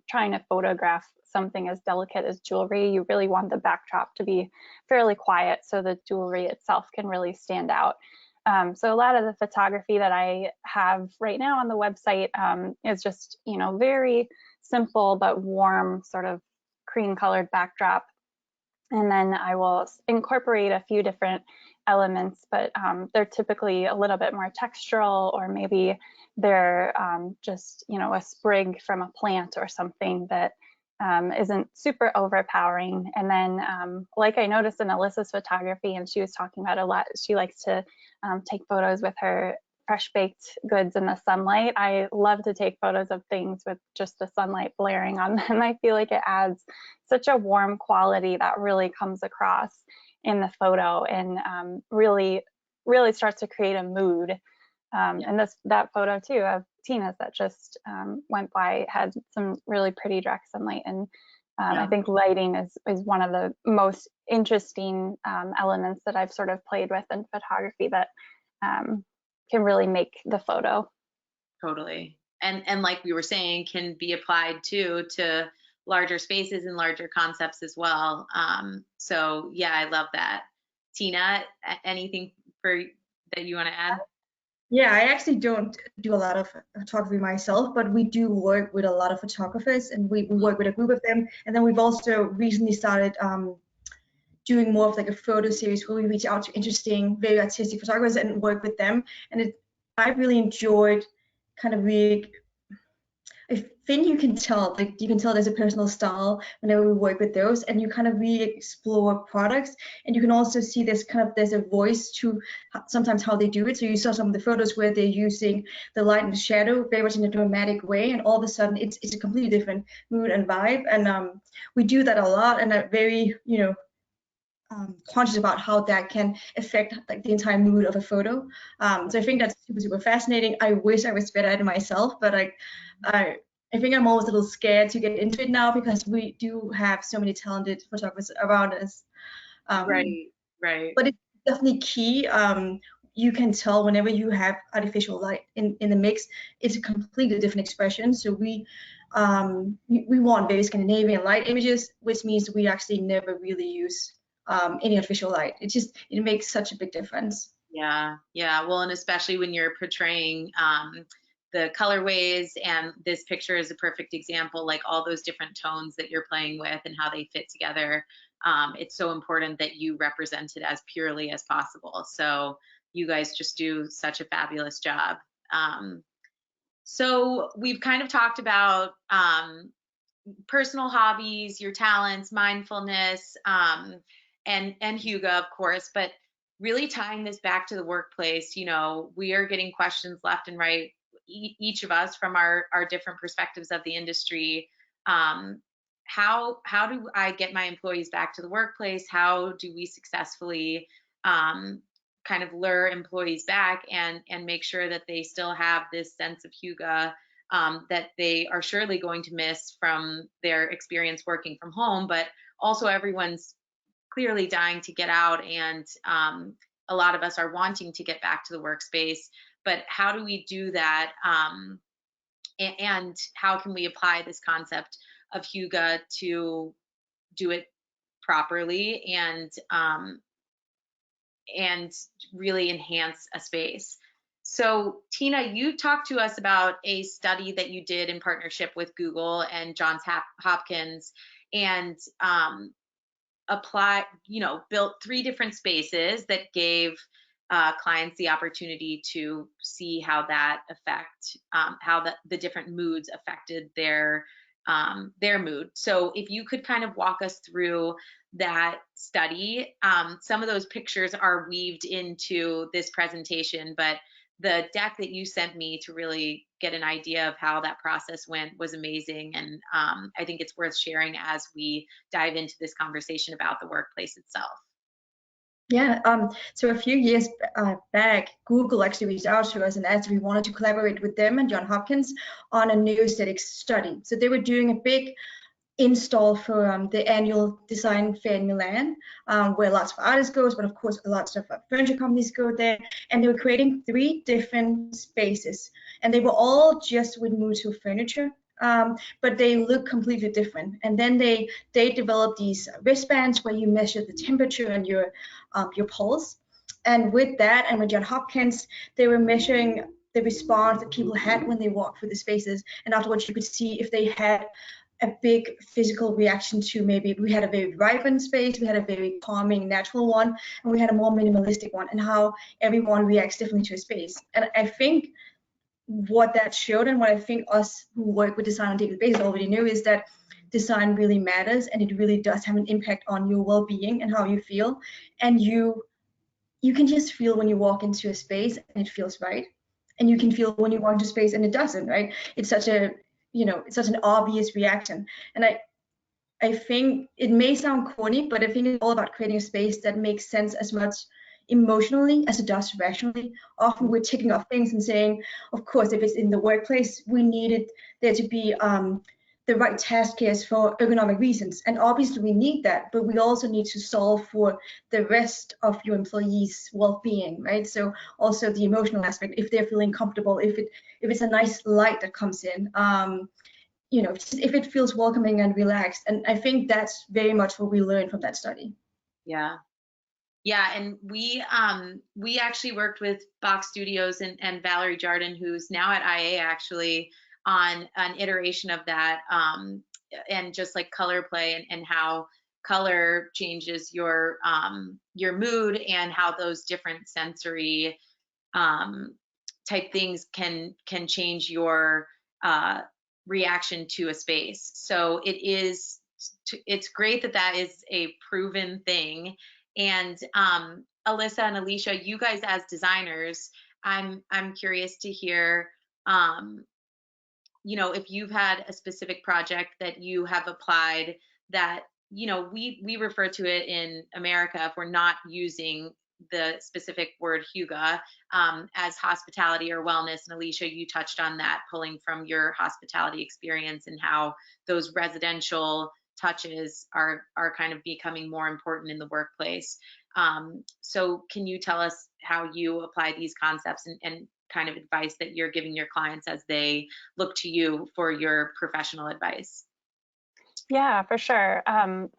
trying to photograph something as delicate as jewelry, you really want the backdrop to be fairly quiet so the jewelry itself can really stand out. So a lot of the photography that I have right now on the website is just, very simple but warm, sort of cream colored backdrop. And then I will incorporate a few different elements, but they're typically a little bit more textural, or maybe they're just, a sprig from a plant or something that isn't super overpowering. And then like I noticed in Alyssa's photography, and she was talking about a lot, she likes to take photos with her fresh baked goods in the sunlight. I love to take photos of things with just the sunlight blaring on them. I feel like it adds such a warm quality that really comes across in the photo, and really starts to create a mood. And that photo too of Tina's that just went by had some really pretty direct sunlight, and I think lighting is one of the most interesting elements that I've sort of played with in photography that can really make the photo. Totally. And like we were saying, can be applied to larger spaces and larger concepts as well. So yeah, I love that. Tina, anything that you want to add? Yeah, I actually don't do a lot of photography myself, but we do work with a lot of photographers, and we work with a group of them. And then we've also recently started doing more of like a photo series where we reach out to interesting, very artistic photographers and work with them. And I really enjoyed kind of I think you can tell, like you can tell there's a personal style whenever we work with those, and you kind of really explore products, and you can also see there's a voice to sometimes how they do it. So you saw some of the photos where they're using the light and the shadow very much in a dramatic way, and all of a sudden it's a completely different mood and vibe. And we do that a lot, and are very, conscious about how that can affect like the entire mood of a photo. So I think that's super fascinating. I wish I was better at it myself, but I think I'm always a little scared to get into it now because we do have so many talented photographers around us. Right. But it's definitely key. You can tell whenever you have artificial light in the mix, it's a completely different expression. So we want very Scandinavian light images, which means we actually never really use any artificial light. It makes such a big difference. Yeah. Well, and especially when you're portraying the colorways, and this picture is a perfect example, like all those different tones that you're playing with and how they fit together. It's so important that you represent it as purely as possible. So you guys just do such a fabulous job. So we've kind of talked about personal hobbies, your talents, mindfulness, and Hygge, of course, but really tying this back to the workplace. We are getting questions left and right, each of us from our different perspectives of the industry. How do I get my employees back to the workplace? How do we successfully kind of lure employees back and make sure that they still have this sense of Hygge that they are surely going to miss from their experience working from home, but also everyone's clearly dying to get out, and a lot of us are wanting to get back to the workspace. But how do we do that? And how can we apply this concept of Hygge to do it properly and really enhance a space? So Tina, you talked to us about a study that you did in partnership with Google and Johns Hopkins, and built 3 different spaces that gave clients the opportunity to see how how the different moods affected their mood. So if you could kind of walk us through that study. Some of those pictures are weaved into this presentation, but the deck that you sent me to really get an idea of how that process went was amazing. And I think it's worth sharing as we dive into this conversation about the workplace itself. Yeah, so a few years back, Google actually reached out to us and asked if we wanted to collaborate with them and Johns Hopkins on a new aesthetics study. So they were doing a big install for the annual design fair in Milan, where lots of artists go, but of course lots of furniture companies go there, and they were creating 3 different spaces, and they were all just with Mutu furniture, but they look completely different. And then they developed these wristbands where you measure the temperature and your pulse, and with that and with Johns Hopkins, they were measuring the response that people had when they walked through the spaces, and afterwards you could see if they had a big physical reaction to, maybe we had a very vibrant space, we had a very calming natural one, and we had a more minimalistic one, and how everyone reacts differently to a space. And I think what that showed, and what I think us who work with design on a daily basis already knew, is that design really matters, and it really does have an impact on your well-being and how you feel. And you can just feel when you walk into a space and it feels right, and you can feel when you walk into space and it doesn't, right? It's such an obvious reaction. And I think it may sound corny, but I think it's all about creating a space that makes sense as much emotionally as it does rationally. Often we're ticking off things and saying, of course, if it's in the workplace, we needed there to be the right task case for ergonomic reasons. And obviously we need that, but we also need to solve for the rest of your employees' well-being, right? So also the emotional aspect, if they're feeling comfortable, if it's a nice light that comes in, you know, if it feels welcoming and relaxed. And I think that's very much what we learned from that study. Yeah. Yeah, and we actually worked with Box Studios and Valerie Jardin, who's now at IA actually, on an iteration of that, and just like color play and how color changes your mood, and how those different sensory type things can change your reaction to a space. So it's great that that is a proven thing. And Alyssa and Alicia, you guys as designers, I'm curious to hear, you know, if you've had a specific project that you have applied that, you know, we refer to it in America, if we're not using the specific word Hygge, as hospitality or wellness. And Alicia, you touched on that, pulling from your hospitality experience and how those residential touches are kind of becoming more important in the workplace. So can you tell us how you apply these concepts and kind of advice that you're giving your clients as they look to you for your professional advice? Yeah, for sure.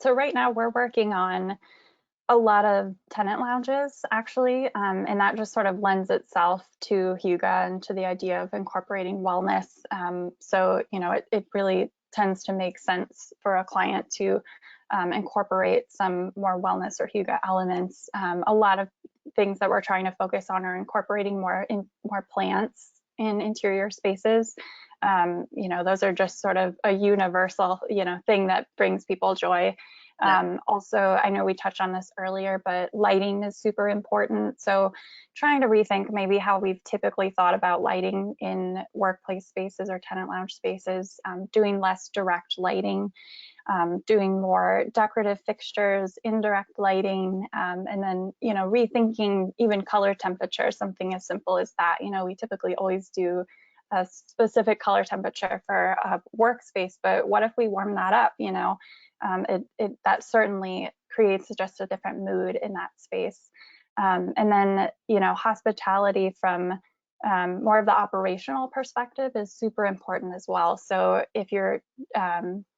So right now we're working on a lot of tenant lounges, actually, and that just sort of lends itself to Hygge and to the idea of incorporating wellness. So, you know, it really tends to make sense for a client to incorporate some more wellness or Hygge elements. A lot of things that we're trying to focus on are incorporating more plants in interior spaces. You know, those are just sort of a universal, you know, thing that brings people joy. Also, I know we touched on this earlier, but lighting is super important. So trying to rethink maybe how we've typically thought about lighting in workplace spaces or tenant lounge spaces, doing less direct lighting, doing more decorative fixtures, indirect lighting, and then, you know, rethinking even color temperature, something as simple as that. You know, we typically always do a specific color temperature for a workspace, but what if we warm that up, you know? That certainly creates just a different mood in that space. And then, you know, hospitality from more of the operational perspective is super important as well. So if you're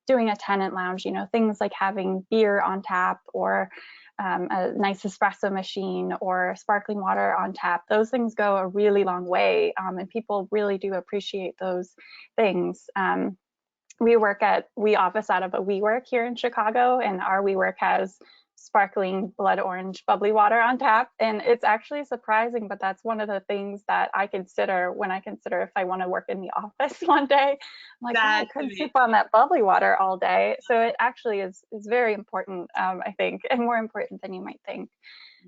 doing a tenant lounge, you know, things like having beer on tap or a nice espresso machine or sparkling water on tap, those things go a really long way, and people really do appreciate those things. We office out of a WeWork here in Chicago, and our WeWork has sparkling blood orange bubbly water on tap, and it's actually surprising, but that's one of the things that I consider when I consider if I want to work in the office one day. I'm like, oh, I couldn't sip on that bubbly water all day. So it actually is very important, I think, and more important than you might think.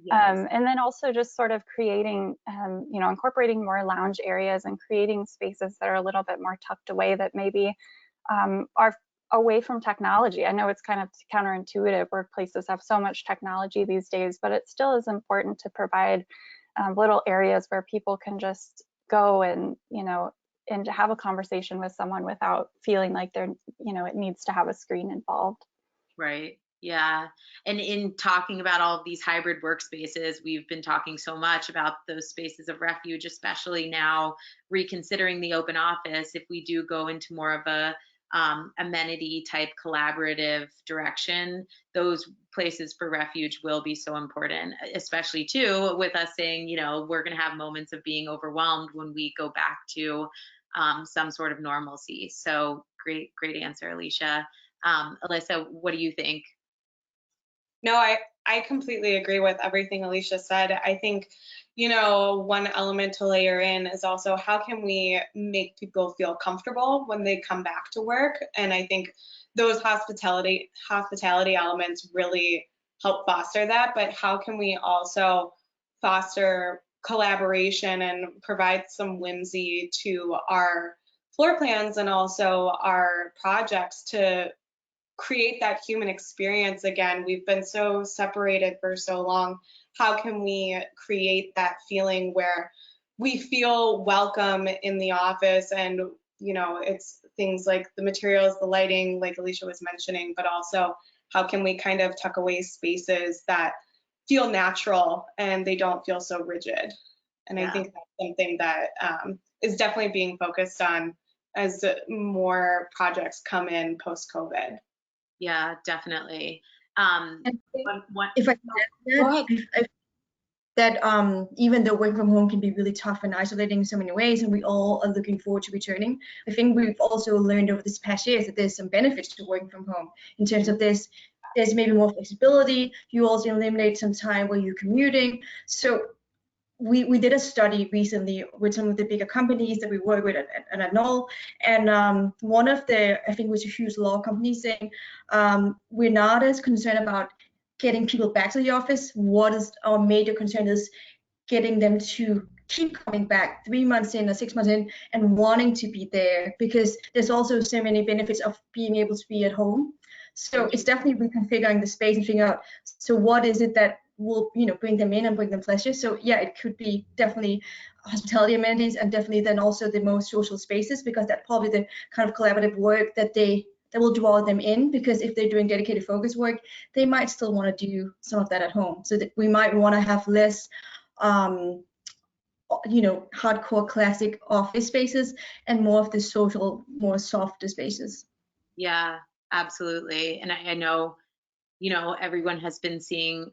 Yes. And then also just sort of creating, you know, incorporating more lounge areas and creating spaces that are a little bit more tucked away that maybe are away from technology. I know it's kind of counterintuitive. Workplaces have so much technology these days, but it still is important to provide little areas where people can just go and, you know, and to have a conversation with someone without feeling like they're, you know, it needs to have a screen involved. Right. Yeah. And in talking about all of these hybrid workspaces, we've been talking so much about those spaces of refuge, especially now reconsidering the open office. If we do go into more of a amenity type collaborative direction, those places for refuge will be so important, especially too with us saying, you know, we're going to have moments of being overwhelmed when we go back to some sort of normalcy. So great answer, Alicia. Alyssa, what do you think? No, I completely agree with everything Alicia said. I think, you know, one element to layer in is also how can we make people feel comfortable when they come back to work? And I think those hospitality elements really help foster that, but how can we also foster collaboration and provide some whimsy to our floor plans and also our projects to create that human experience again? We've been so separated for so long. how can we create that feeling where we feel welcome in the office, and it's things like the materials, the lighting, like Alicia was mentioning, but also how can we kind of tuck away spaces that feel natural and they don't feel so rigid. And I think that's something that is definitely being focused on as more projects come in post-COVID. Yeah, definitely. If I can add Go ahead. that even though working from home can be really tough and isolating in so many ways, and we all are looking forward to returning, I think we've also learned over this past years that there's some benefits to working from home in terms of there's maybe more flexibility. You also eliminate some time where you're commuting. So we did a study recently with some of the bigger companies that we work with at Knoll, and one of the, I think it was a huge law company saying, we're not as concerned about getting people back to the office. What is our major concern is getting them to keep coming back 3 months in or 6 months in and wanting to be there, because there's also so many benefits of being able to be at home. So it's definitely reconfiguring the space and figuring out, so what is it that will bring them in and bring them pleasure. So yeah, it could be definitely hospitality amenities, and definitely then also the most social spaces, because that's probably the kind of collaborative work that will draw them in, because if they're doing dedicated focus work, they might still want to do some of that at home. So that we might want to have less hardcore classic office spaces and more of the social, more softer spaces. Yeah, absolutely. And I know, everyone has been seeing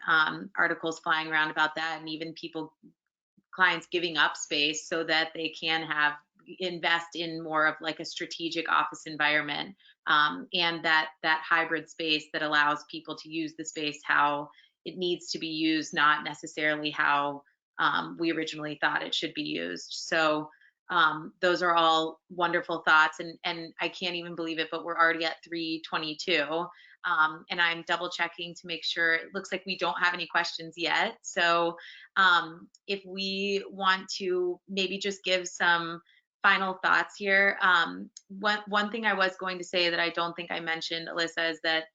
articles flying around about that, and even clients giving up space so that they can invest in more of like a strategic office environment, and that hybrid space that allows people to use the space how it needs to be used, not necessarily how we originally thought it should be used. So those are all wonderful thoughts, and I can't even believe it, but we're already at 3:22. And I'm double checking to make sure. It looks like we don't have any questions yet. So if we want to maybe just give some final thoughts here. One thing I was going to say that I don't think I mentioned, Alyssa, is that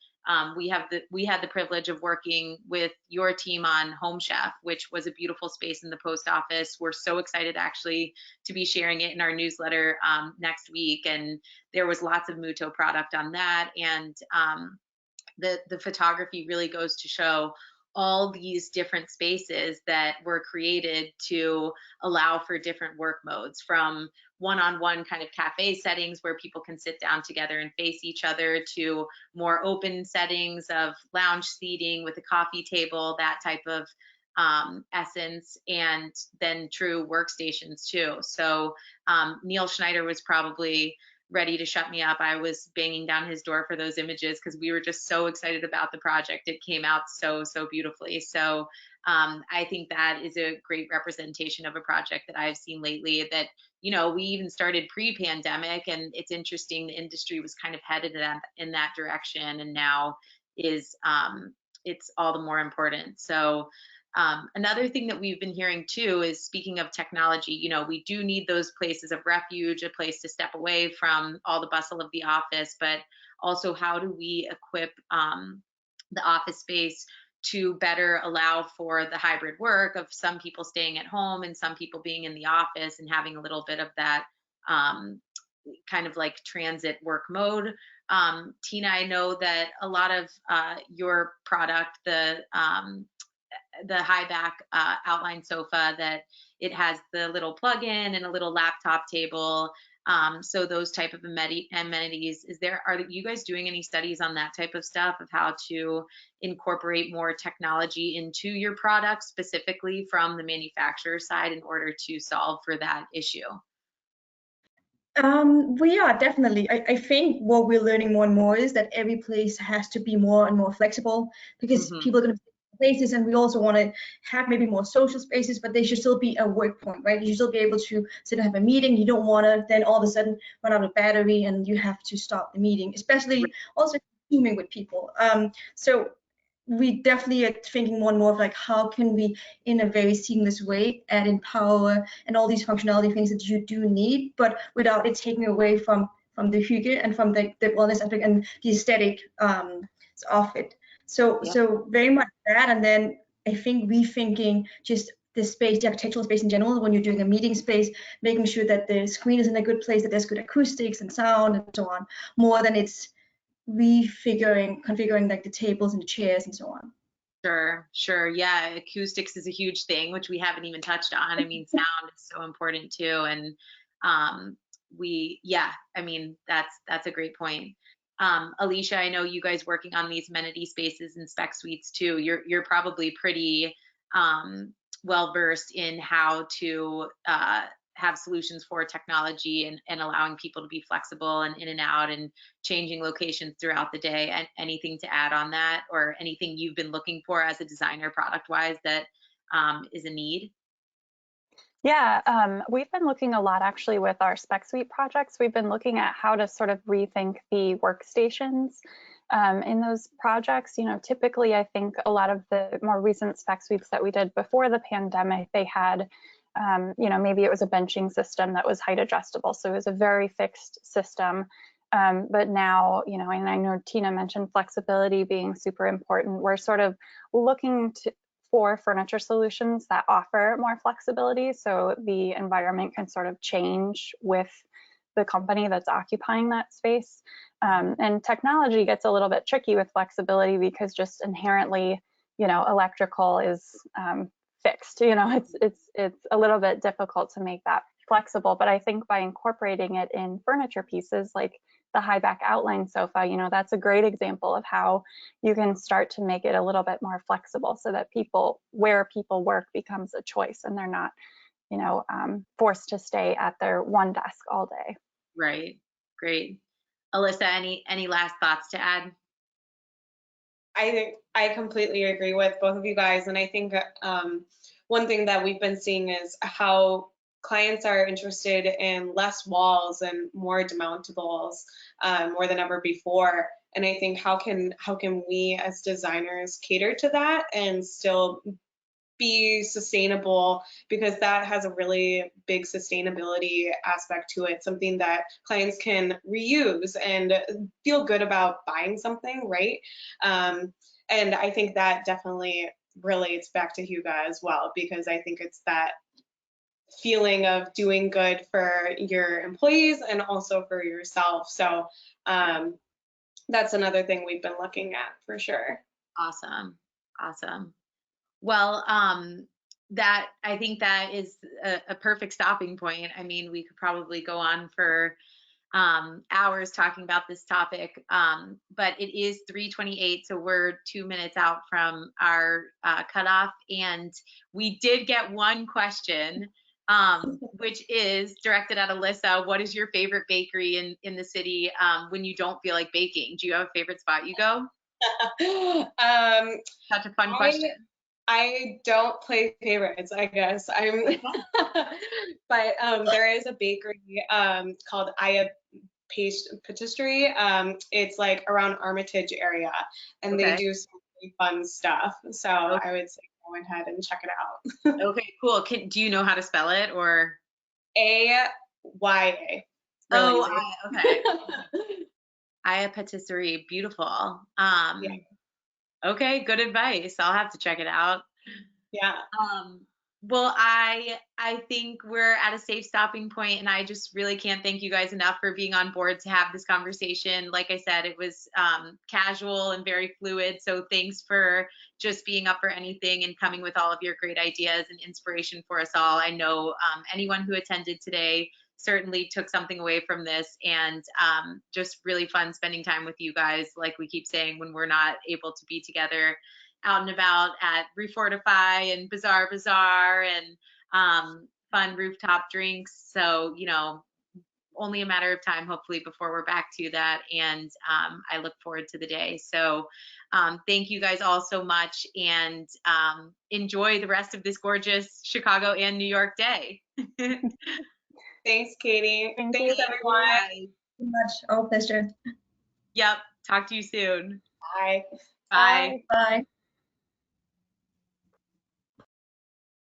we had the privilege of working with your team on Home Chef, which was a beautiful space in the post office. We're so excited actually to be sharing it in our newsletter next week. And there was lots of Muto product on that. And the photography really goes to show all these different spaces that were created to allow for different work modes, from one-on-one kind of cafe settings where people can sit down together and face each other, to more open settings of lounge seating with a coffee table, that type of essence, and then true workstations too. So Neil Schneider was probably ready to shut me up. I was banging down his door for those images because we were just so excited about the project. It came out so beautifully. So I think that is a great representation of a project that I've seen lately, that we even started pre-pandemic, and it's interesting, the industry was kind of headed in that direction, and now is it's all the more important. So another thing that we've been hearing too is, speaking of technology, we do need those places of refuge, a place to step away from all the bustle of the office, but also how do we equip the office space to better allow for the hybrid work of some people staying at home and some people being in the office, and having a little bit of that kind of like transit work mode. Tina, I know that a lot of your product, the high back outline sofa, that it has the little plug-in and a little laptop table. So those type of amenities, are you guys doing any studies on that type of stuff, of how to incorporate more technology into your product, specifically from the manufacturer side, in order to solve for that issue? We are definitely. I think what we're learning more and more is that every place has to be more and more flexible, because people are going to places, and we also want to have maybe more social spaces, but they should still be a work point, right? You should still be able to sit and have a meeting. You don't want to then all of a sudden run out of battery and you have to stop the meeting, especially also teaming with people. So we definitely are thinking more and more of like, how can we in a very seamless way add in power and all these functionality things that you do need, but without it taking away from the Hygge and from the wellness aspect and the aesthetic of it. So very much that. And then I think rethinking just the space, the architectural space in general, when you're doing a meeting space, making sure that the screen is in a good place, that there's good acoustics and sound and so on, more than it's configuring like the tables and the chairs and so on. Sure. Yeah, acoustics is a huge thing, which we haven't even touched on. I mean, sound is so important too. And I mean, that's a great point. Alicia, I know you guys working on these amenity spaces and spec suites too. You're probably pretty well versed in how to have solutions for technology and allowing people to be flexible and in and out and changing locations throughout the day. And anything to add on that, or anything you've been looking for as a designer product wise that is a need? Yeah, we've been looking a lot actually with our spec suite projects. We've been looking at how to sort of rethink the workstations in those projects. You know, typically I think a lot of the more recent spec suites that we did before the pandemic, they had, you know, maybe it was a benching system that was height adjustable. So it was a very fixed system. But now, you know, and I know Tina mentioned flexibility being super important. We're sort of looking for furniture solutions that offer more flexibility, so the environment can sort of change with the company that's occupying that space. And technology gets a little bit tricky with flexibility because just inherently, you know, electrical is fixed. You know, it's a little bit difficult to make that flexible. But I think by incorporating it in furniture pieces like the high back outline sofa, you know, that's a great example of how you can start to make it a little bit more flexible so that where people work becomes a choice and they're not, you know, forced to stay at their one desk all day. Right. Great. Alyssa, any last thoughts to add? I completely agree with both of you guys. And I think one thing that we've been seeing is how clients are interested in less walls and more demountables more than ever before. And I think how can we as designers cater to that and still be sustainable, because that has a really big sustainability aspect to it, something that clients can reuse and feel good about buying something, right? And I think that definitely relates back to Hygge as well, because I think it's that feeling of doing good for your employees and also for yourself. So that's another thing we've been looking at for sure. Awesome. Well, I think that is a perfect stopping point. I mean, we could probably go on for hours talking about this topic, but it is 3:28, so we're 2 minutes out from our cutoff, and we did get one question, which is directed at Alyssa. What is your favorite bakery in the city when you don't feel like baking? Do you have a favorite spot you go? Such a fun question. I don't play favorites, I guess. But there is a bakery called Hygge Patisserie. It's like around Armitage area, and they do some really fun stuff. So I would say go ahead and check it out. Okay, cool. Do you know how to spell it, or? Hygge. Oh, okay. Hygge Patisserie, beautiful. Yeah. Okay, good advice. I'll have to check it out. Yeah. Well, I think we're at a safe stopping point, and I just really can't thank you guys enough for being on board to have this conversation. Like I said, it was casual and very fluid, so thanks for just being up for anything and coming with all of your great ideas and inspiration for us all. I know anyone who attended today certainly took something away from this, and just really fun spending time with you guys, like we keep saying, when we're not able to be together out and about at Refortify and Bazaar and fun rooftop drinks. So, you know, only a matter of time, hopefully, before we're back to that. And I look forward to the day. So thank you guys all so much, and enjoy the rest of this gorgeous Chicago and New York day. Thanks, Katie. Thanks, everyone. Thank you so much. All pleasure. Yep. Talk to you soon. Bye. Bye. Bye.